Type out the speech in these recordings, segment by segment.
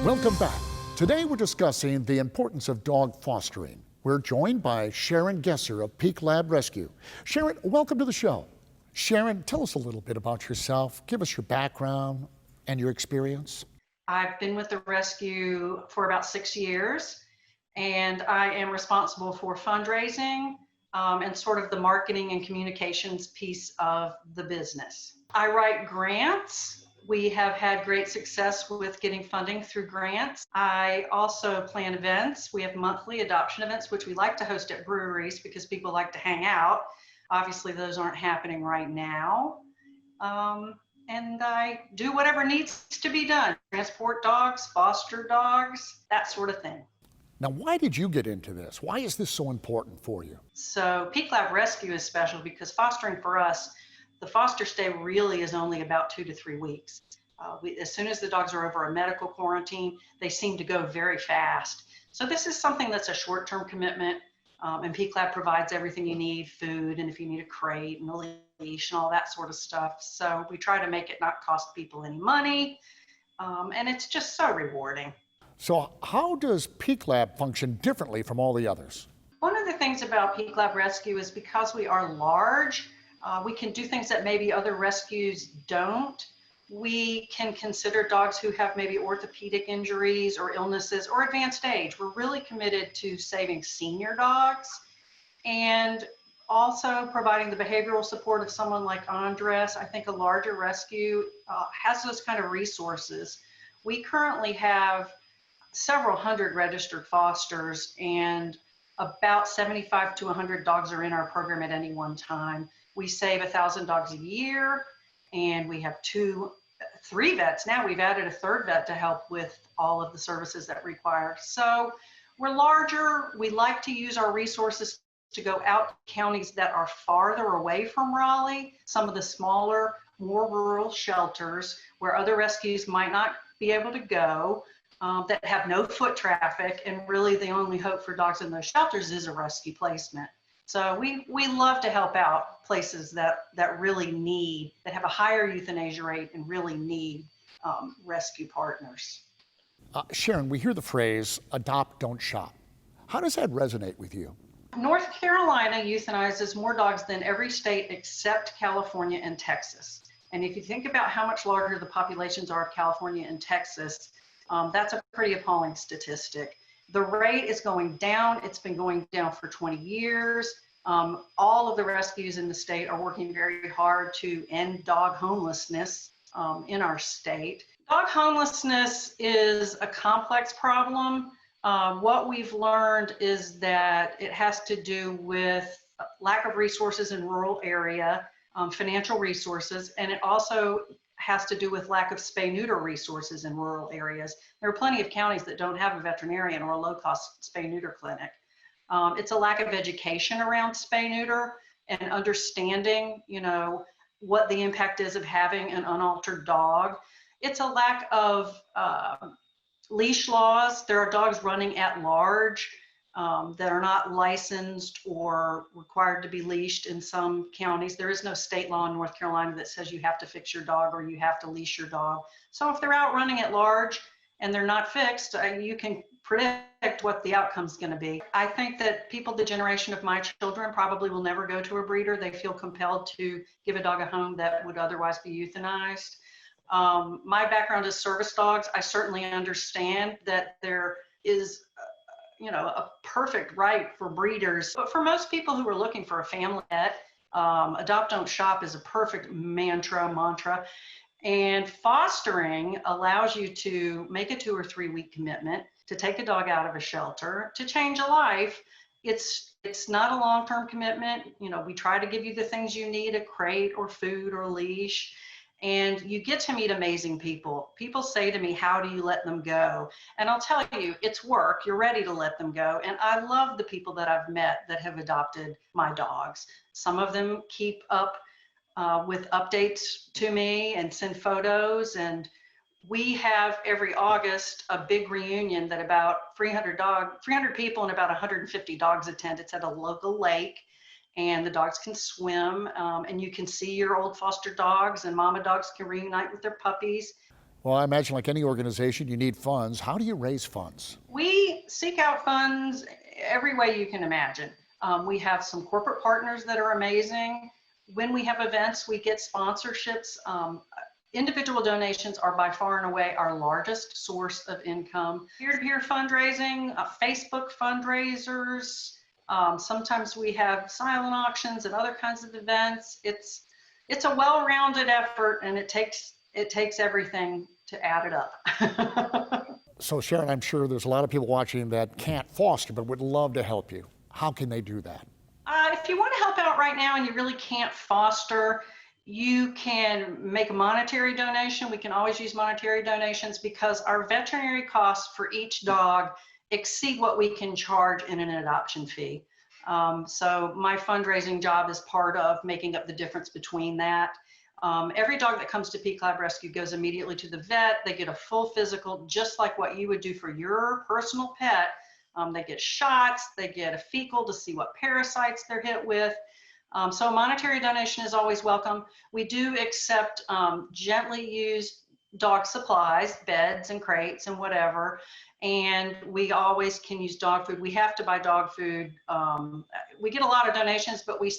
Welcome back. Today we're discussing the importance of dog fostering. We're joined by Sharon Gesser of Peak Lab Rescue. Sharon, welcome to the show. Sharon, tell us a little bit about yourself. Give us your background and your experience. I've been with the rescue for about 6 years, and I am responsible for fundraising and sort of the marketing and communications piece of the business. I write grants. We have had great success with getting funding through grants. I also plan events. We have monthly adoption events, which we like to host at breweries because people like to hang out. Obviously, those aren't happening right now. And I do whatever needs to be done. Transport dogs, foster dogs, that sort of thing. Now, why did you get into this? Why is this so important for you? So Peak Lab Rescue is special because fostering for us, the foster stay really is only about 2 to 3 weeks. As soon as the dogs are over a medical quarantine, they seem to go very fast. So this is something that's a short-term commitment, and Peak Lab provides everything you need, food, and if you need a crate and a leash and all that sort of stuff. So we try to make it not cost people any money, and it's just so rewarding. So how does Peak Lab function differently from all the others? One of the things about Peak Lab Rescue is because we are large, we can do things that maybe other rescues don't. We can consider dogs who have maybe orthopedic injuries or illnesses or advanced age. We're really committed to saving senior dogs and also providing the behavioral support of someone like Andres. I think a larger rescue has those kind of resources. We currently have several hundred registered fosters, and about 75 to 100 dogs are in our program at any one time. We save 1,000 dogs a year, and we have 3 vets. Now we've added a 3rd vet to help with all of the services that require. So we're larger. We like to use our resources to go out to counties that are farther away from Raleigh, some of the smaller, more rural shelters where other rescues might not be able to go, that have no foot traffic, and really the only hope for dogs in those shelters is a rescue placement. So we love to help out places that really need, that have a higher euthanasia rate and really need rescue partners. Sharon, we hear the phrase, adopt, don't shop. How does that resonate with you? North Carolina euthanizes more dogs than every state except California and Texas. And if you think about how much larger the populations are of California and Texas, that's a pretty appalling statistic. The rate is going down. It's been going down for 20 years. All of the rescues in the state are working very hard to end dog homelessness in our state. Dog homelessness is a complex problem. What we've learned is that it has to do with lack of resources in rural area, financial resources, and it also has to do with lack of spay-neuter resources in rural areas. There are plenty of counties that don't have a veterinarian or a low-cost spay-neuter clinic. It's a lack of education around spay-neuter and understanding, what the impact is of having an unaltered dog. It's a lack of leash laws. There are dogs running at large that are not licensed or required to be leashed in some counties. There is no state law in North Carolina that says you have to fix your dog or you have to leash your dog. So if they're out running at large and they're not fixed, you can predict what the outcome's going to be. I think that people the generation of my children probably will never go to a breeder. They feel compelled to give a dog a home that would otherwise be euthanized. My background is service dogs. I certainly understand that there is a perfect right for breeders. But for most people who are looking for a family pet, adopt, don't shop is a perfect mantra. And fostering allows you to make a 2 or 3 week commitment to take a dog out of a shelter, to change a life. It's not a long-term commitment. We try to give you the things you need, a crate or food or leash. And you get to meet amazing people. People say to me, how do you let them go? And I'll tell you, it's work. You're ready to let them go. And I love the people that I've met that have adopted my dogs. Some of them keep up with updates to me and send photos. And we have every August a big reunion that about 300 people and about 150 dogs attend. It's at a local lake. And the dogs can swim, and you can see your old foster dogs, and mama dogs can reunite with their puppies. Well, I imagine like any organization, you need funds. How do you raise funds? We seek out funds every way you can imagine. We have some corporate partners that are amazing. When we have events, we get sponsorships. Individual donations are by far and away our largest source of income. Peer-to-peer fundraising, Facebook fundraisers. Sometimes we have silent auctions and other kinds of events. It's a well-rounded effort, and it takes everything to add it up. So Sharon, I'm sure there's a lot of people watching that can't foster but would love to help you. How can they do that? If you want to help out right now and you really can't foster, you can make a monetary donation. We can always use monetary donations because our veterinary costs for each dog exceed what we can charge in an adoption fee. So my fundraising job is part of making up the difference between that. Every dog that comes to Peak Lab Rescue goes immediately to the vet. They get a full physical, just like what you would do for your personal pet. They get shots, they get a fecal to see what parasites they're hit with. So a monetary donation is always welcome. We do accept gently used dog supplies, beds and crates and whatever. And we always can use dog food. We have to buy dog food. We get a lot of donations, but we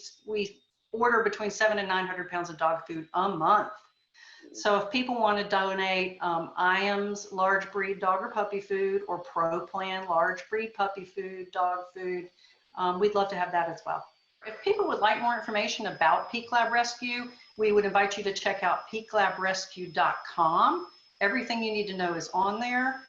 order between 700 and 900 pounds of dog food a month. So if people want to donate IAMS large breed dog or puppy food or Pro Plan large breed puppy food, dog food, we'd love to have that as well. If people would like more information about Peak Lab Rescue, we would invite you to check out peaklabrescue.com. Everything you need to know is on there.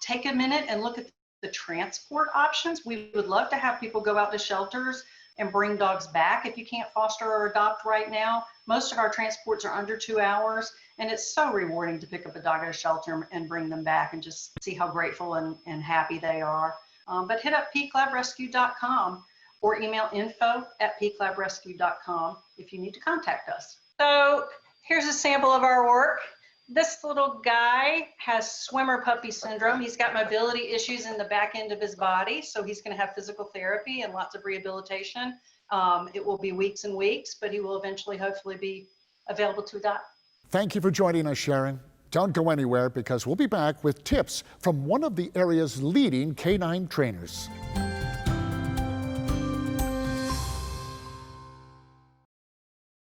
Take a minute and look at the transport options. We would love to have people go out to shelters and bring dogs back if you can't foster or adopt right now. Most of our transports are under 2 hours, and it's so rewarding to pick up a dog at a shelter and bring them back and just see how grateful and happy they are. But hit up peaklabrescue.com or email info@peaklabrescue.com if you need to contact us. So here's a sample of our work. This little guy has swimmer puppy syndrome. He's got mobility issues in the back end of his body, so he's going to have physical therapy and lots of rehabilitation. It will be weeks and weeks, but he will eventually hopefully be available to adopt. Thank you for joining us, Sharon. Don't go anywhere because we'll be back with tips from one of the area's leading canine trainers.